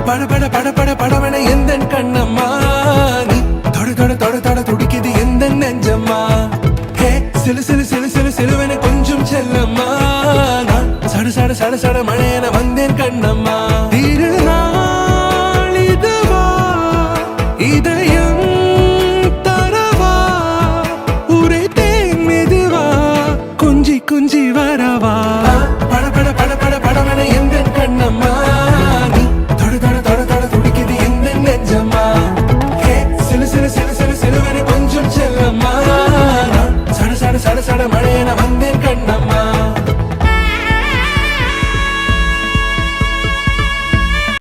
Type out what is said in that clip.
பட பட பட பட படவன எந்த கண்ணம்மா நீ தொட தொட தொட தொட துடிக்குது எந்த நெஞ்சம்மா ஹே சிலு சிலு சிலு சிலு சிலுவன கொஞ்சம் செல்லம்மா நான் சட சட சட சட மழையன